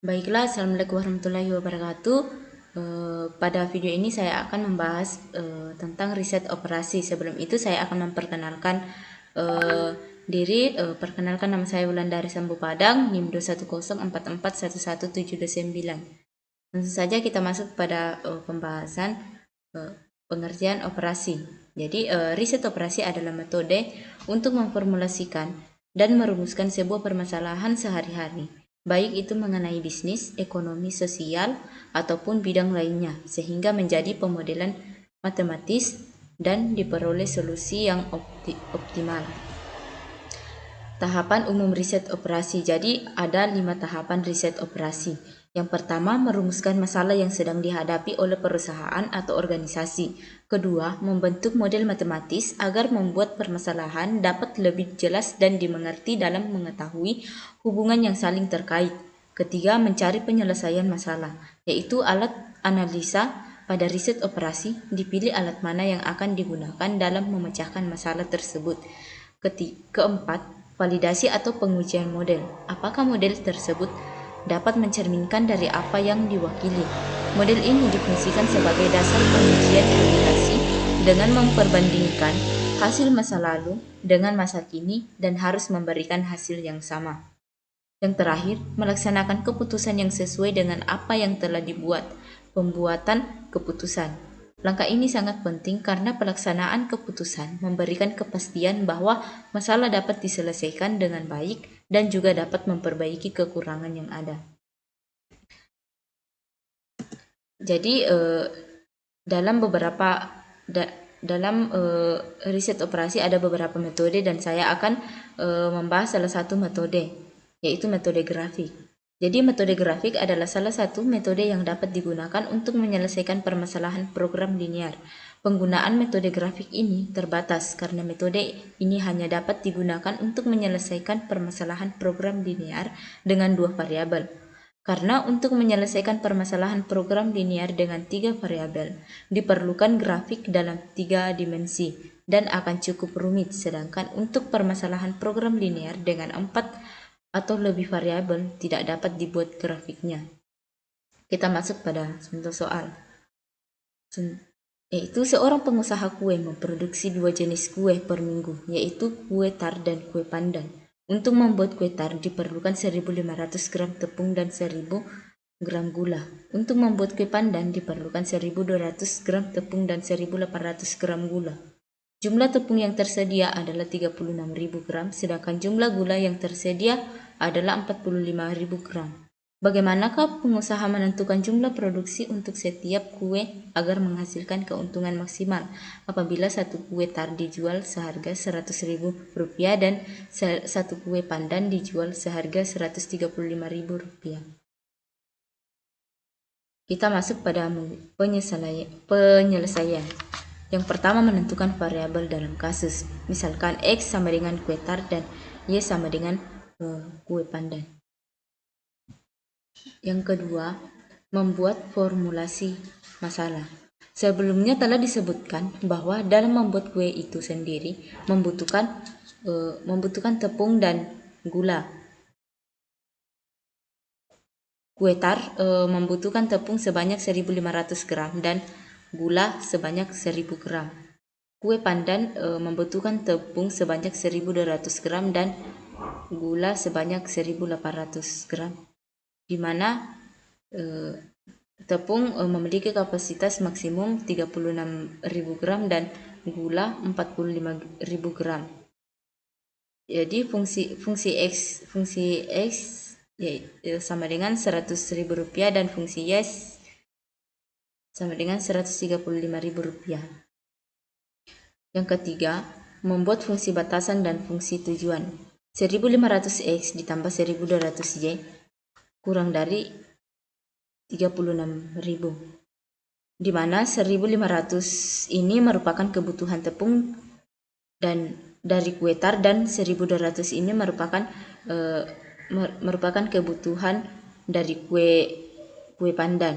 Baiklah, Assalamualaikum warahmatullahi wabarakatuh. Pada video ini saya akan membahas tentang riset operasi. Sebelum itu saya akan memperkenalkan diri. Perkenalkan, nama saya Wulandari Sambu Padang, NIM 210441179. Tentu saja kita masuk pada pembahasan pengertian operasi. Jadi, riset operasi adalah metode untuk memformulasikan dan merumuskan sebuah permasalahan sehari-hari, baik itu mengenai bisnis, ekonomi, sosial, ataupun bidang lainnya, sehingga menjadi pemodelan matematis dan diperoleh solusi yang optimal. Tahapan umum riset operasi. Jadi ada 5 tahapan riset operasi. Yang pertama, merumuskan masalah yang sedang dihadapi oleh perusahaan atau organisasi. Kedua, membentuk model matematis agar membuat permasalahan dapat lebih jelas dan dimengerti dalam mengetahui hubungan yang saling terkait. Ketiga, mencari penyelesaian masalah, yaitu alat analisa. Pada riset operasi, dipilih alat mana yang akan digunakan dalam memecahkan masalah tersebut. Keempat, validasi atau pengujian model. Apakah model tersebut dapat mencerminkan dari apa yang diwakili? Model ini difungsikan sebagai dasar pengujian validasi dengan memperbandingkan hasil masa lalu dengan masa kini dan harus memberikan hasil yang sama. Yang terakhir, melaksanakan keputusan yang sesuai dengan apa yang telah dibuat. Pembuatan keputusan. Langkah ini sangat penting karena pelaksanaan keputusan memberikan kepastian bahwa masalah dapat diselesaikan dengan baik dan juga dapat memperbaiki kekurangan yang ada. Jadi dalam riset operasi ada beberapa metode dan saya akan membahas salah satu metode, yaitu metode grafik. Jadi metode grafik adalah salah satu metode yang dapat digunakan untuk menyelesaikan permasalahan program linear. Penggunaan metode grafik ini terbatas karena metode ini hanya dapat digunakan untuk menyelesaikan permasalahan program linear dengan 2 variabel. Karena untuk menyelesaikan permasalahan program linear dengan 3 variabel, diperlukan grafik dalam 3 dimensi dan akan cukup rumit, sedangkan untuk permasalahan program linear dengan 4 atau lebih variabel tidak dapat dibuat grafiknya. Kita masuk pada contoh soal. Yaitu seorang pengusaha kue memproduksi 2 jenis kue per minggu, yaitu kue tar dan kue pandan. Untuk membuat kue tar diperlukan 1.500 gram tepung dan 1.000 gram gula. Untuk membuat kue pandan diperlukan 1.200 gram tepung dan 1.800 gram gula. Jumlah tepung yang tersedia adalah 36.000 gram, sedangkan jumlah gula yang tersedia adalah 45.000 gram. Bagaimanakah pengusaha menentukan jumlah produksi untuk setiap kue agar menghasilkan keuntungan maksimal apabila satu kue tar dijual seharga Rp100.000 dan satu kue pandan dijual seharga Rp135.000? Kita masuk pada penyelesaian. Yang pertama, menentukan variabel dalam kasus. Misalkan X sama dengan kue tar dan Y sama dengan kue pandan. Yang kedua, membuat formulasi masalah. Sebelumnya telah disebutkan bahwa dalam membuat kue itu sendiri membutuhkan tepung dan gula. Kue tar membutuhkan tepung sebanyak 1.500 gram dan gula sebanyak 1.000 gram. Kue pandan membutuhkan tepung sebanyak 1.200 gram dan gula sebanyak 1.800 gram, di mana tepung memiliki kapasitas maksimum 36.000 gram dan gula 45.000 gram. Jadi fungsi X sama dengan Rp100.000 dan fungsi Y sama dengan Rp135.000. Yang ketiga, membuat fungsi batasan dan fungsi tujuan. 1.500X ditambah 1.200Y kurang dari 36.000, di mana 1.500 ini merupakan kebutuhan tepung dan dari kue tar dan 1.200 ini merupakan kebutuhan dari kue pandan,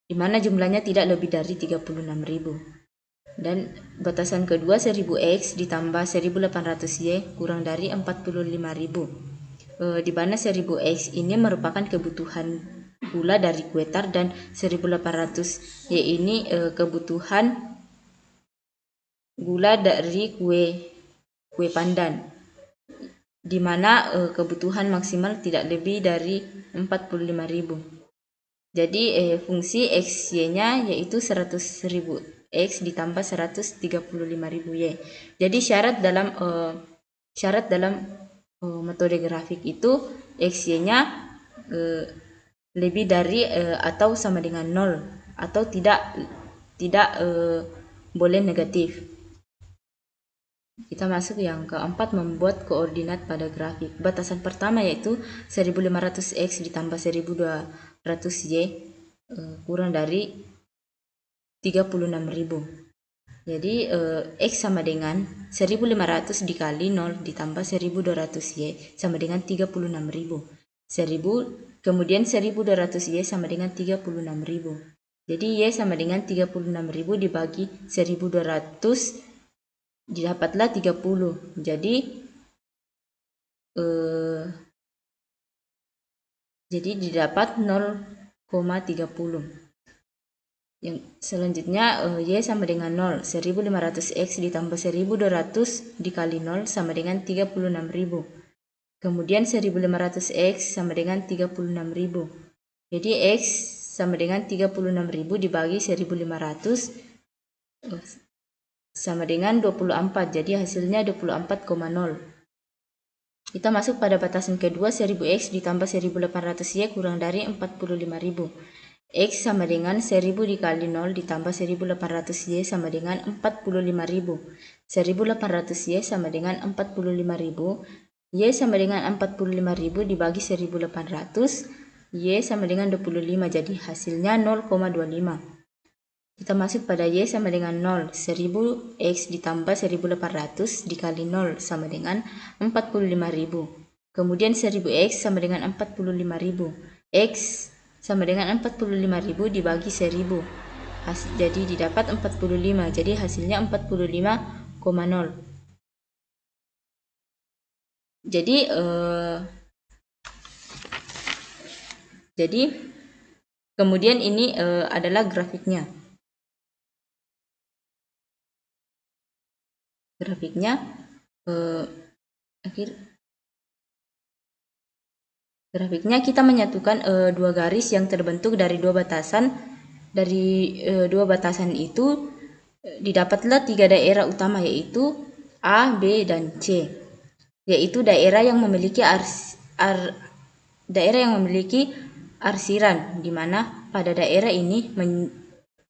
di mana jumlahnya tidak lebih dari 36.000. Dan batasan kedua 1000X ditambah 1800Y kurang dari 45.000. di mana 1000X ini merupakan kebutuhan gula dari kue tart dan 1800Y ini kebutuhan gula dari kue pandan, di mana kebutuhan maksimal tidak lebih dari 45.000. Jadi fungsi X-Y-nya yaitu 100.000 X ditambah 135.000Y. Jadi syarat dalam metode grafik itu X-Y-nya lebih dari atau sama dengan 0 atau tidak boleh negatif. Kita masuk yang keempat, membuat koordinat pada grafik. Batasan pertama yaitu 1500X ditambah 1200Y kurang dari 36.000. Jadi X sama dengan 1500 dikali 0 ditambah 1200Y sama dengan 36.000. Kemudian 1200Y sama dengan 36.000. Jadi Y sama dengan 36.000 dibagi 1200 didapatlah 30. Jadi didapat 0,30. Yang selanjutnya Y sama dengan 0. 1500X ditambah 1200 dikali 0 sama dengan 36.000. Kemudian 1500X sama dengan 36.000. Jadi X sama dengan 36.000 dibagi 1500 sama dengan 24. Jadi hasilnya 24,0. Kita masuk pada batasan kedua, 1000X ditambah 1800Y kurang dari 45.000. X sama dengan 1000 dikali 0 ditambah 1800Y sama dengan 45.000. 1800Y sama dengan 45.000. Y sama dengan 45.000 dibagi 1800. Y sama dengan 25. Jadi hasilnya 0,25. Kita masuk pada Y sama dengan 0. 1000X ditambah 1800 dikali 0 sama dengan 45.000. Kemudian 1000X sama dengan 45.000. X sama dengan 45.000 dibagi 1000. Jadi didapat 45. Jadi hasilnya 45,0. Jadi kemudian ini adalah grafiknya. Grafiknya kita menyatukan dua garis yang terbentuk dari dua batasan. Dari dua batasan itu didapatlah tiga daerah utama, yaitu A, B, dan C, yaitu daerah yang memiliki arsiran, di mana pada daerah ini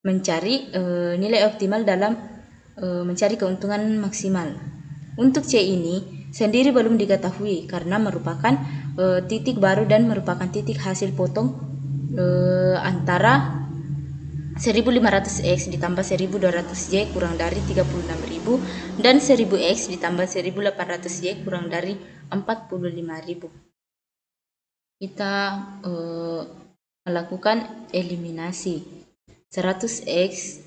mencari nilai optimal dalam mencari keuntungan maksimal. Untuk C ini sendiri belum diketahui karena merupakan titik baru dan merupakan titik hasil potong antara 1500X ditambah 1200Y kurang dari 36.000 dan 1000X ditambah 1800Y kurang dari 45.000. Kita melakukan eliminasi. 100X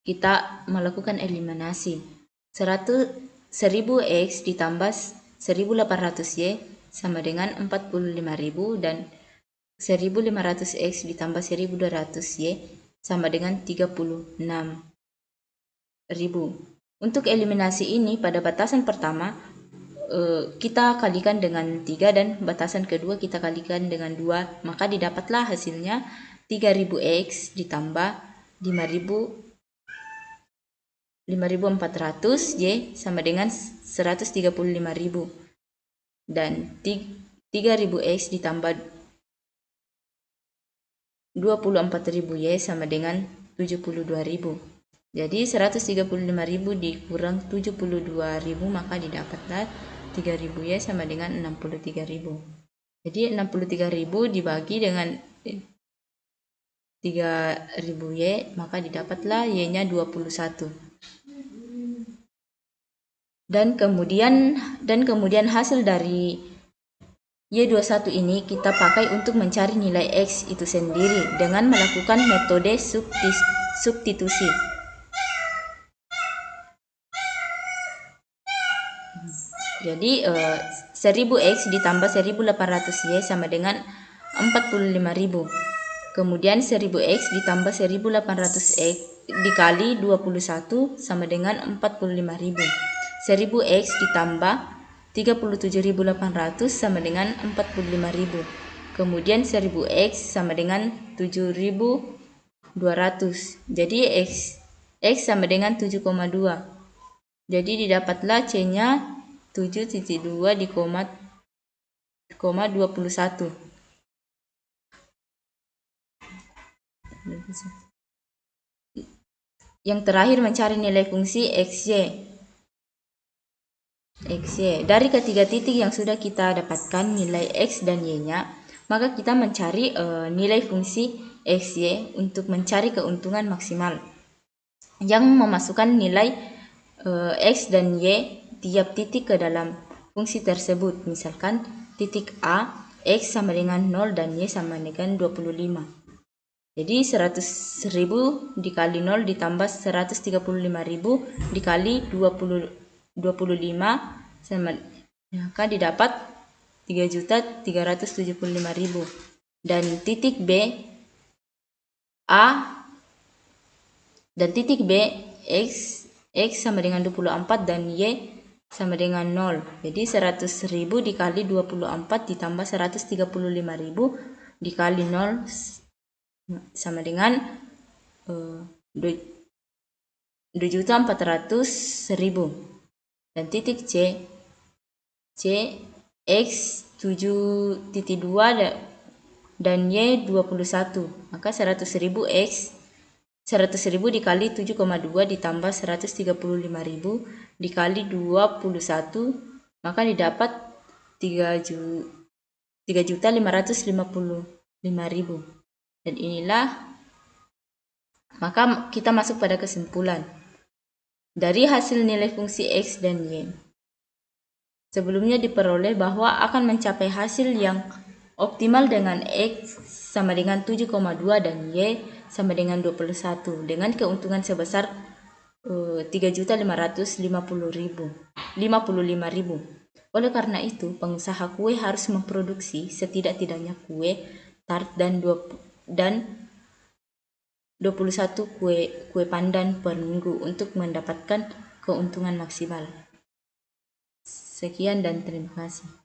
kita melakukan eliminasi. 1000X ditambah 1800Y sama dengan 45.000 dan 1500X ditambah 1200Y sama dengan 36.000. Untuk eliminasi ini pada batasan pertama kita kalikan dengan 3 dan batasan kedua kita kalikan dengan 2, maka didapatlah hasilnya 3000X ditambah 5400Y sama dengan 135.000 dan 3000X ditambah 24.000Y sama dengan 72.000. Jadi 135.000 dikurang 72.000 maka didapatlah 3.000Y sama dengan 63.000. Jadi 63.000 dibagi dengan 3.000Y maka didapatlah Y-nya 21. Dan kemudian hasil dari Y21 ini kita pakai untuk mencari nilai X itu sendiri dengan melakukan metode substitusi. Jadi 1000X ditambah 1800Y sama dengan 45.000. Kemudian 1000X ditambah 1800X dikali 21 sama dengan 45.000. 1000X ditambah 37.800 sama dengan 45.000. Kemudian 1000X sama dengan 7.200. Jadi X sama dengan 7,2. Jadi didapatlah C-nya 7,2 di koma 21. Yang terakhir mencari nilai fungsi XY. Dari ketiga titik yang sudah kita dapatkan nilai X dan Y-nya, maka kita mencari nilai fungsi XY untuk mencari keuntungan maksimal yang memasukkan nilai X dan Y tiap titik ke dalam fungsi tersebut. Misalkan titik A, X sama dengan 0 dan Y sama dengan 25. Jadi 100.000 dikali 0 ditambah 135.000 dikali 25 sama, maka didapat 3.375.000. Dan titik B X sama dengan 24 dan Y sama dengan 0. Jadi 100.000 dikali 24 ditambah 135.000 dikali 0 sama dengan 2.400.000. Dan titik C X 7.2 dan Y 21. Maka 100.000 dikali 7,2 ditambah 135.000 dikali 21, maka didapat 3.555.000. Dan inilah, maka kita masuk pada kesimpulan dari hasil nilai fungsi X dan Y. Sebelumnya diperoleh bahwa akan mencapai hasil yang optimal dengan X sama dengan 7,2 dan Y sama dengan 21 dengan keuntungan sebesar 3.555.000. Oleh karena itu, pengusaha kue harus memproduksi setidak-tidaknya kue tart dan 21 kue pandan per minggu untuk mendapatkan keuntungan maksimal. Sekian dan terima kasih.